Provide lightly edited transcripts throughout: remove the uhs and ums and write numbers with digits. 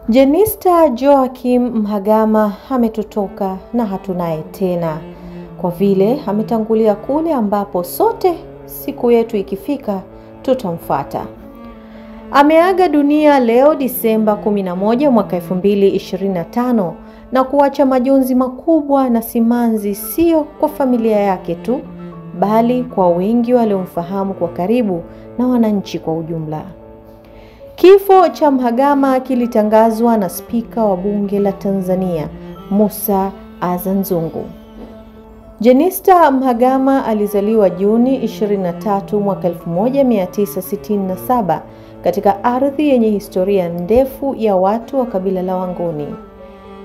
Jenista Joakim Mhagama ametutoka na hatunaye tena, kwa vile ametangulia kule ambapo sote siku yetu ikifika tutamfuata. Ameaga dunia leo Disemba 11 mwaka 2025 na kuacha majonzi makubwa na simanzi, sio kwa familia yake tu, bali kwa wengi waliomfahamu kwa karibu na wananchi kwa ujumla. Kifo cha Mhagama kilitangazwa na Spika wa Bunge la Tanzania, Mussa Azzan Zungu. Jenista Mhagama alizaliwa Juni 23 mwaka 1967 katika ardhi yenye historia ndefu ya watu wa kabila la Wangoni.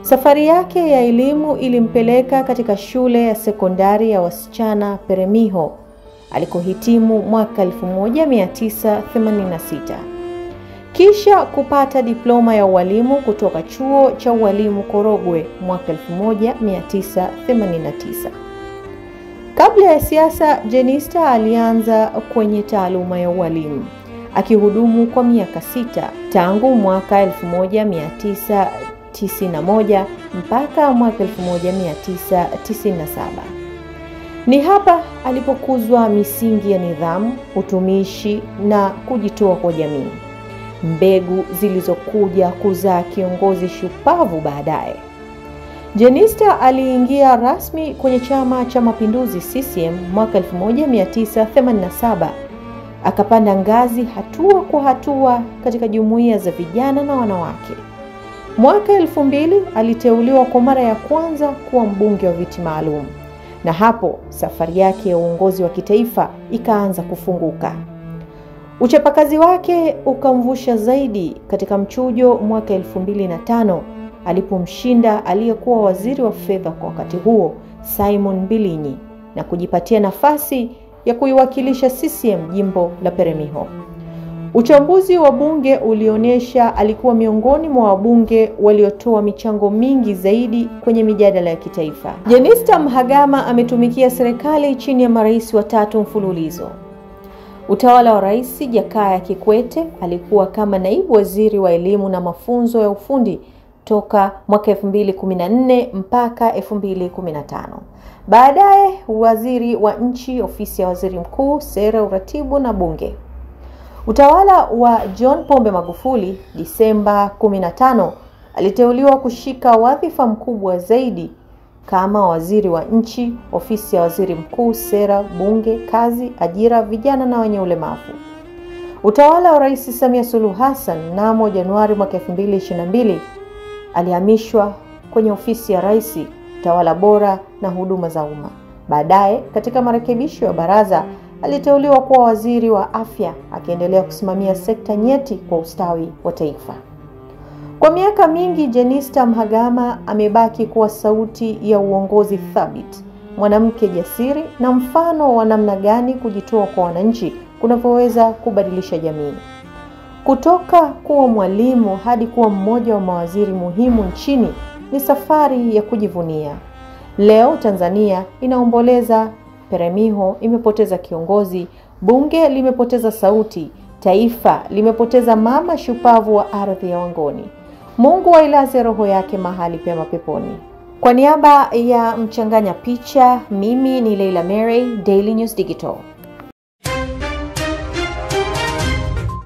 Safari yake ya elimu ilimpeleka katika shule ya sekondari ya wasichana Peremiho alikohitimu mwaka 1986. Kisha kupata diploma ya ualimu kutoka Chuo cha Ualimu Korogwe mwaka 1989. Kabla ya siasa, Jenista alianza kwenye taaluma ya ualimu, akihudumu kwa miaka 6 tangu mwaka 1991 mpaka mwaka 1997. Ni hapa alipokuzwa misingi ya nidhamu, utumishi na kujitoa kwa jamii, mbegu zilizokuja kuzaa kiongozi shupavu baadaye. Jenista aliingia rasmi kwenye Chama cha Mapinduzi CCM mwaka 1987. Akapanda ngazi hatua kwa hatua katika jumuiya za vijana na wanawake. Mwaka 2000 aliteuliwa kwa mara ya kwanza kuwa mbunge wa viti maalum, na hapo safari yake ya uongozi wa kitaifa ikaanza kufunguka. Uchapakazi wake ukamvusha zaidi katika mchujo mwaka 2005 alipomshinda aliyekuwa waziri wa fedha kwa wakati huo, Simon Mbilinyi, na kujipatia nafasi ya kuiwakilisha CCM jimbo la Peremiho. Uchambuzi wa bunge ulionyesha alikuwa miongoni mwa wabunge waliotoa michango mingi zaidi kwenye mijadala ya kitaifa. Jenista Mhagama ametumikia serikali chini ya marais watatu mfululizo. Utawala wa Rais Jakaya Kikwete alikuwa kama naibu waziri wa elimu na mafunzo ya ufundi toka mwaka 2014 mpaka 2015. Baadaye waziri wa nchi, ofisi ya waziri mkuu, sera, uratibu na bunge. Utawala wa John Pombe Magufuli, Disemba 15, aliteuliwa kushika wadhifa mkubwa zaidi kama waziri wa nchi, ofisi ya waziri mkuu, sera, bunge, kazi, ajira, vijana na wenye ulemavu. Utawala wa Rais Samia Suluhu Hassan mnamo Januari mwaka 2022 alihamishwa kwenye ofisi ya Rais, utawala bora na huduma za umma. Baadaye katika marekebisho ya baraza aliteuliwa kuwa waziri wa afya, akiendelea kusimamia sekta nyeti kwa ustawi wa taifa. Kwa miaka mingi Jenista Mhagama amebaki kuwa sauti ya uongozi thabiti, mwanamke jasiri na mfano wa namna gani kujitoa kwa wananchi kunavyoweza kubadilisha jamii. Kutoka kuwa mwalimu hadi kuwa mmoja wa mawaziri muhimu nchini ni safari ya kujivunia. Leo Tanzania inaomboleza, Peremiho imepoteza kiongozi, bunge limepoteza sauti, taifa limepoteza mama shupavu wa ardhi ya Wangoni. Mungu ailaze roho yake mahali pema peponi. Kwa niaba ya mchanganya picha, mimi ni Leila Mary, Daily News Digital.